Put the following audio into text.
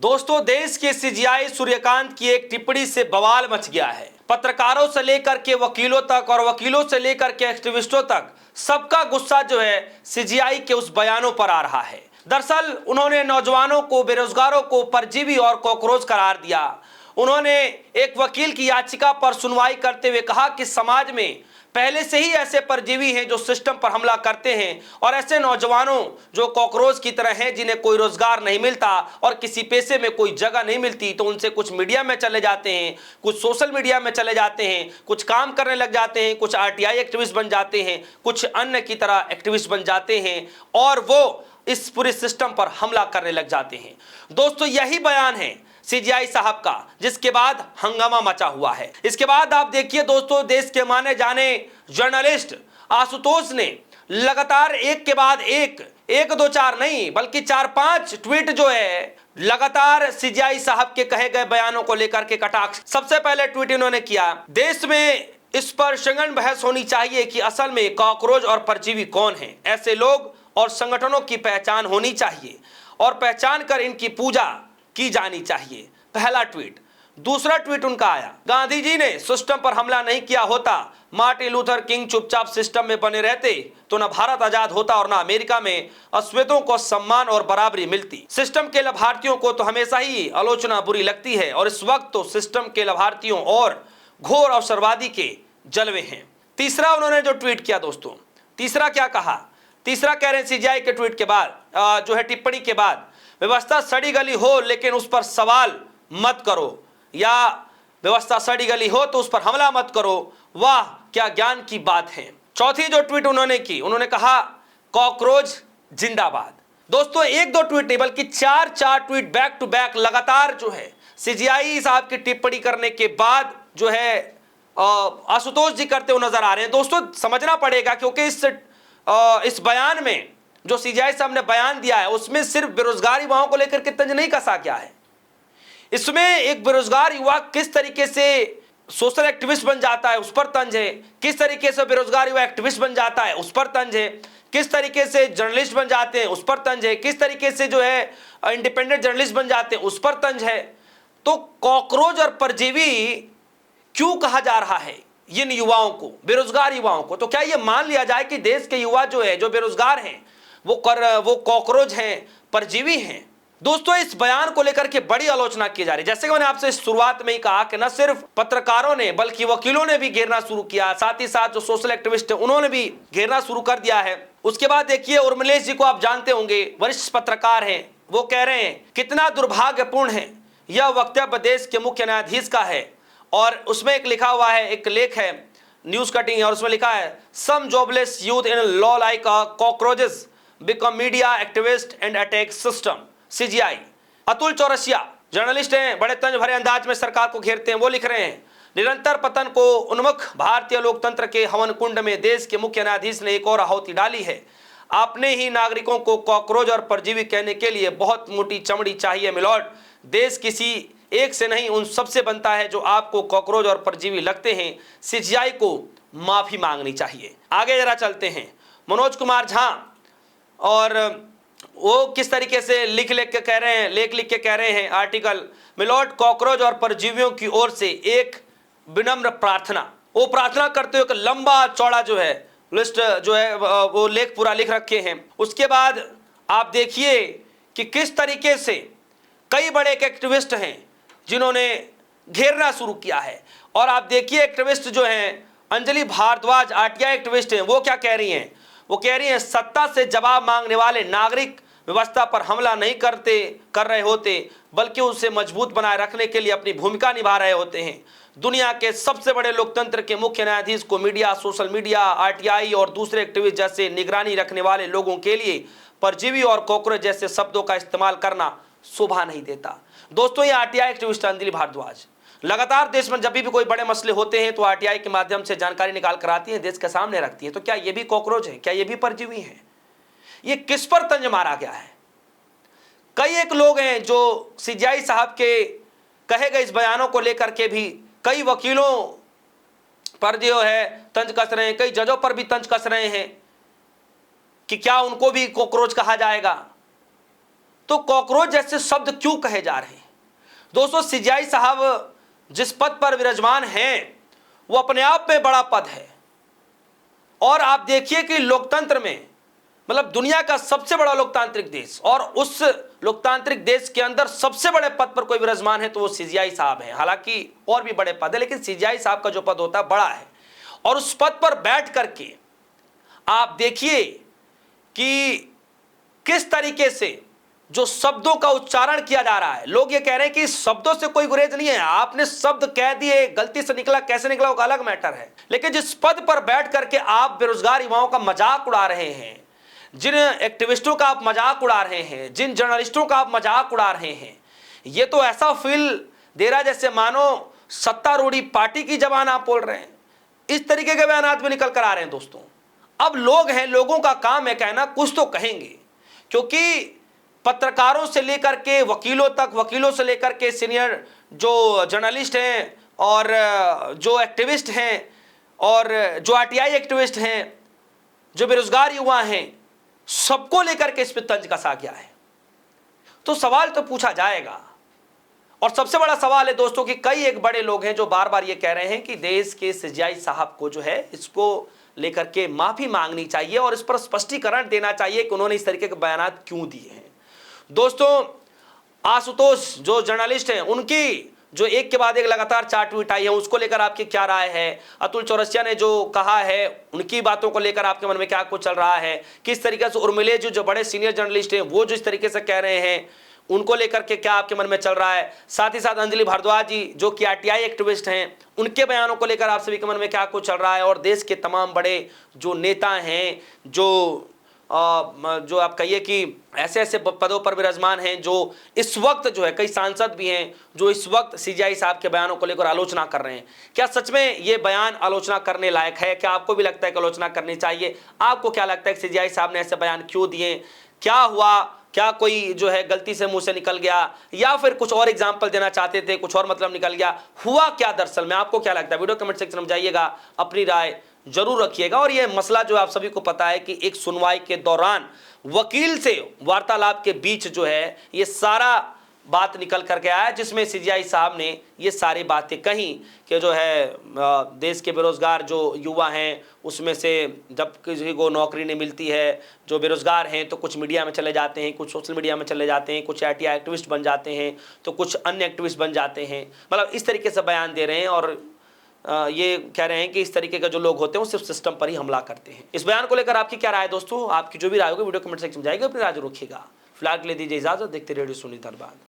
दोस्तों, देश के सीजीआई सूर्यकांत की एक टिप्पणी से बवाल मच गया है। पत्रकारों से लेकर के वकीलों तक और वकीलों से लेकर के एक्टिविस्टों तक सबका गुस्सा जो है सीजीआई के उस बयानों पर आ रहा है। दरअसल उन्होंने नौजवानों को, बेरोजगारों को परजीवी और कॉकरोच करार दिया। उन्होंने एक वकील की याचिका पर सुनवाई करते हुए कहा कि समाज में पहले से ही ऐसे परजीवी हैं जो सिस्टम पर हमला करते हैं और ऐसे नौजवानों जो कॉकरोच की तरह हैं, जिन्हें कोई रोजगार नहीं मिलता और किसी पैसे में कोई जगह नहीं मिलती, तो उनसे कुछ मीडिया में चले जाते हैं, कुछ सोशल मीडिया में चले जाते हैं, कुछ काम करने लग जाते हैं, कुछ आरटीआई एक्टिविस्ट बन जाते हैं, कुछ अन्य की तरह एक्टिविस्ट बन जाते हैं और वो इस पूरे सिस्टम पर हमला करने लग जाते हैं। दोस्तों, यही बयान है सीजीआई साहब का, जिसके बाद हंगामा मचा हुआ है। इसके बाद आप देखिए दोस्तों, देश के माने जाने जर्नलिस्ट आशुतोष ने लगातार एक के बाद एक दो चार नहीं बल्कि 4-5 ट्वीट जो है लगातार सीजीआई साहब के कहे गए बयानों को लेकर के कटाक्ष। सबसे पहले ट्वीट इन्होंने किया, देश में इस पर संगठन बहस होनी चाहिए कि असल में कॉकरोच और परजीवी कौन है। ऐसे लोग और संगठनों की पहचान होनी चाहिए और पहचान कर इनकी पूजा की जानी चाहिए। पहला ट्वीट। दूसरा ट्वीट उनका आया, गांधी जी ने सिस्टम पर हमला नहीं किया होता, मार्टिन लूथर किंग चुपचाप सिस्टम में बने रहते तो न भारत आजाद होता और न अमेरिका में अश्वेतों को सम्मान और बराबरी मिलती। सिस्टम के लाभार्थियों को तो हमेशा ही आलोचना बुरी लगती है और इस वक्त तो सिस्टम के लाभार्थियों और घोर अवसरवादी के जलवे हैं। तीसरा उन्होंने जो ट्वीट किया दोस्तों, तीसरा क्या कहा? तीसरा कह रहे हैं सीजीआई के ट्वीट के बाद जो है टिप्पणी के बाद, व्यवस्था सड़ी गली हो लेकिन उस पर सवाल मत करो, या व्यवस्था सड़ी गली हो तो उस पर हमला मत करो। वाह क्या ज्ञान की बात है। चौथी जो ट्वीट उन्होंने की, उन्होंने कहा कॉकरोच जिंदाबाद। दोस्तों, एक दो ट्वीट नहीं बल्कि चार ट्वीट बैक टू बैक लगातार जो है सीजीआई साहब की टिप्पणी करने के बाद जो है आशुतोष जी करते हुए नजर आ रहे हैं। दोस्तों, समझना पड़ेगा क्योंकि इस बयान में जो सीजीआई साहब ने बयान दिया है उसमें सिर्फ बेरोजगार युवाओं को लेकर के तंज नहीं कसा गया है। इसमें एक बेरोजगार युवा किस तरीके से सोशल एक्टिविस्ट बन जाता है उस पर तंज है, किस तरीके से बेरोजगार युवा एक्टिविस्ट बन जाता है उस पर तंज है, किस तरीके से जर्नलिस्ट बन जाते हैं उस पर तंज है, किस तरीके से जो है इंडिपेंडेंट जर्नलिस्ट बन जाते हैं उस पर तंज है। तो कॉकरोच और परजीवी क्यों कहा जा रहा है इन युवाओं को, बेरोजगार युवाओं को? तो क्या यह मान लिया जाए कि देश के युवा जो है, जो बेरोजगार हैं, वो कॉकरोच हैं, परजीवी हैं? दोस्तों, इस बयान को लेकर के बड़ी आलोचना की जा रही है। जैसे कि मैंने आपसे शुरुआत में ही कहा कि न सिर्फ पत्रकारों ने बल्कि वकीलों ने भी घेरना शुरू किया, साथ ही साथ जो सोशल एक्टिविस्ट है उन्होंने भी घेरना शुरू कर दिया है। उसके बाद देखिए, उर्मिलेश जी को आप जानते होंगे, वरिष्ठ पत्रकार हैं, वो कह रहे हैं कितना दुर्भाग्यपूर्ण है यह वक्तव्य देश के मुख्य न्यायाधीश का है। और उसमें एक लिखा हुआ है, एक लेख है, न्यूज कटिंग है और उसमें लिखा है, some jobless youth in law like cockroaches become media activist and attack system. CJI. Atul Chaurasia journalist हैं, बड़े तंज भरे अंदाज में सरकार को घेरते हैं। वो लिख रहे हैं, निरंतर पतन को उन्मुख भारतीय लोकतंत्र के हवन कुंड में देश के मुख्य न्यायाधीश ने एक और आहुति डाली है। आपने ही नागरिकों को कॉकरोच और परजीवी कहने के लिए बहुत मोटी चमड़ी चाहिए मिलॉर्ड। देश किसी एक से नहीं उन सबसे बनता है जो आपको कॉकरोच और परजीवी लगते हैं। सीजीआई को माफी मांगनी चाहिए। आगे जरा चलते हैं, मनोज कुमार झा, और वो किस तरीके से लेख लिख के कह रहे हैं आर्टिकल, मिलॉर्ड कॉकरोच और परजीवियों की ओर से एक विनम्र प्रार्थना। वो प्रार्थना करते हुए एक लंबा चौड़ा जो है लिस्ट जो है वो लेख पूरा लिख रखे हैं। उसके बाद आप देखिए कि किस तरीके से कई बड़े एक्टिविस्ट हैं जिन्होंने घेरना शुरू किया है। और आप देखिए एक्टिविस्ट जो हैं, अंजलि भारद्वाज आरटीआई एक्टिविस्ट हैं, वो क्या कह रही हैं? वो कह रही हैं, सत्ता से जवाब मांगने वाले नागरिक व्यवस्था पर हमला नहीं कर रहे होते बल्कि उसे मजबूत बनाए रखने के लिए अपनी भूमिका निभा रहे होते हैं। दुनिया के सबसे बड़े लोकतंत्र के मुख्य न्यायाधीश को मीडिया, सोशल मीडिया, आरटीआई और दूसरे एक्टिविस्ट जैसे निगरानी रखने वाले लोगों के लिए परजीवी और कॉकरोच जैसे शब्दों का इस्तेमाल करना शोभा नहीं देता। दोस्तों, ये आरटीआई एक्टिविस्ट अंजलि भारद्वाज लगातार देश में जब भी कोई बड़े मसले होते हैं तो आरटीआई के माध्यम से जानकारी निकाल कर आती है, देश के सामने रखती है। तो क्या ये भी कॉकरोच है? क्या ये भी परजीवी है? ये किस पर तंज मारा गया है? कई एक लोग हैं जो सीजीआई साहब के कहे गए इस बयानों को लेकर के भी कई वकीलों पर जो है तंज कस रहे हैं, कई जजों पर भी तंज कस रहे हैं कि क्या उनको भी कॉकरोच कहा जाएगा। तो कॉकरोच जैसे शब्द क्यों कहे जा रहे हैं? दोस्तों, सीजेआई साहब जिस पद पर विराजमान हैं वो अपने आप में बड़ा पद है। और आप देखिए कि लोकतंत्र में, मतलब दुनिया का सबसे बड़ा लोकतांत्रिक देश, और उस लोकतांत्रिक देश के अंदर सबसे बड़े पद पर कोई विराजमान है तो वो सीजेआई साहब हैं। हालांकि और भी बड़े पद है, लेकिन सीजेआई साहब का जो पद होता है बड़ा है। और उस पद पर बैठ करके आप देखिए कि किस तरीके से जो शब्दों का उच्चारण किया जा रहा है। लोग ये कह रहे हैं कि शब्दों से कोई गुरेज नहीं है, आपने शब्द कह दिए, गलती से निकला, कैसे निकला वो अलग मैटर है। लेकिन जिस पद पर बैठ करके आप बेरोजगार युवाओं का मजाक उड़ा रहे हैं, जिन एक्टिविस्टों का आप मजाक उड़ा रहे हैं, जिन जर्नलिस्टों का आप मजाक उड़ा रहे हैं, ये तो ऐसा फील दे रहा है जैसे मानो सत्तारूढ़ी पार्टी की जबान आप बोल रहे हैं। इस तरीके के बयान भी निकल कर आ रहे हैं। दोस्तों, अब लोग हैं, लोगों का काम है कहना, कुछ तो कहेंगे, क्योंकि पत्रकारों से लेकर के वकीलों तक, वकीलों से लेकर के सीनियर जो जर्नलिस्ट हैं और जो एक्टिविस्ट हैं और जो आरटीआई एक्टिविस्ट हैं, जो बेरोजगार युवा हैं, सबको लेकर के इस पर तंज कसा गया है। तो सवाल तो पूछा जाएगा, और सबसे बड़ा सवाल है दोस्तों कि कई एक बड़े लोग हैं जो बार बार ये कह रहे हैं कि देश के सीजेआई साहब को जो है इसको लेकर के माफी मांगनी चाहिए और इस पर स्पष्टीकरण देना चाहिए कि उन्होंने इस तरीके के बयान क्यों दिए हैं। दोस्तों, आशुतोष जो जर्नलिस्ट हैं, उनकी जो एक के बाद एक लगातार 4 ट्वीट आई है, उसको लेकर आपकी क्या राय है? अतुल चौरसिया ने जो कहा है, उनकी बातों को लेकर आपके मन में क्या कुछ चल रहा है? किस तरीके से उर्मिले जो बड़े सीनियर जर्नलिस्ट हैं वो जो इस तरीके से कह रहे हैं, उनको लेकर के क्या आपके मन में चल रहा है? साथ ही साथ अंजलि भारद्वाज जी जो कि आरटीआई एक्टिविस्ट हैं, उनके बयानों को लेकर आप सभी के मन में क्या कुछ चल रहा है? और देश के तमाम बड़े जो नेता हैं, जो आप कहिए कि ऐसे ऐसे पदों पर विराजमान हैं, जो इस वक्त जो है, कई सांसद भी हैं जो इस वक्त सीजेआई साहब के बयानों को लेकर आलोचना कर रहे हैं, क्या सच में ये बयान आलोचना करने लायक है? क्या आपको भी लगता है कि आलोचना करनी चाहिए? आपको क्या लगता है कि सीजेआई साहब ने ऐसे बयान क्यों दिए? क्या हुआ? क्या कोई जो है गलती से मुंह से निकल गया, या फिर कुछ और एग्जाम्पल देना चाहते थे, कुछ और मतलब निकल गया? हुआ क्या दरअसल में? आपको क्या लगता है? वीडियो कमेंट सेक्शन में जाइएगा, अपनी राय जरूर रखिएगा। और ये मसला जो आप सभी को पता है कि एक सुनवाई के दौरान वकील से वार्तालाप के बीच जो है ये सारा बात निकल करके आया, जिसमें सीजेआई साहब ने ये सारी बातें कही कि जो है देश के बेरोजगार जो युवा हैं उसमें से जब किसी को नौकरी नहीं मिलती है, जो बेरोजगार हैं तो कुछ मीडिया में चले जाते हैं, कुछ सोशल मीडिया में चले जाते हैं, कुछ आरटीआई एक्टिविस्ट बन जाते हैं, तो कुछ अन्य एक्टिविस्ट बन जाते हैं। मतलब इस तरीके से बयान दे रहे हैं और ये कह रहे हैं कि इस तरीके के जो लोग होते हैं वो सिर्फ सिस्टम पर ही हमला करते हैं। इस बयान को लेकर आपकी क्या राय है दोस्तों? आपकी जो भी राय होगी वीडियो कमेंट सेक्शन में जाएगी, अपनी राय रखिएगा। फिलहाल के लिए दीजिए इजाजत, देखते रेडियो सुनी धन्यवाद।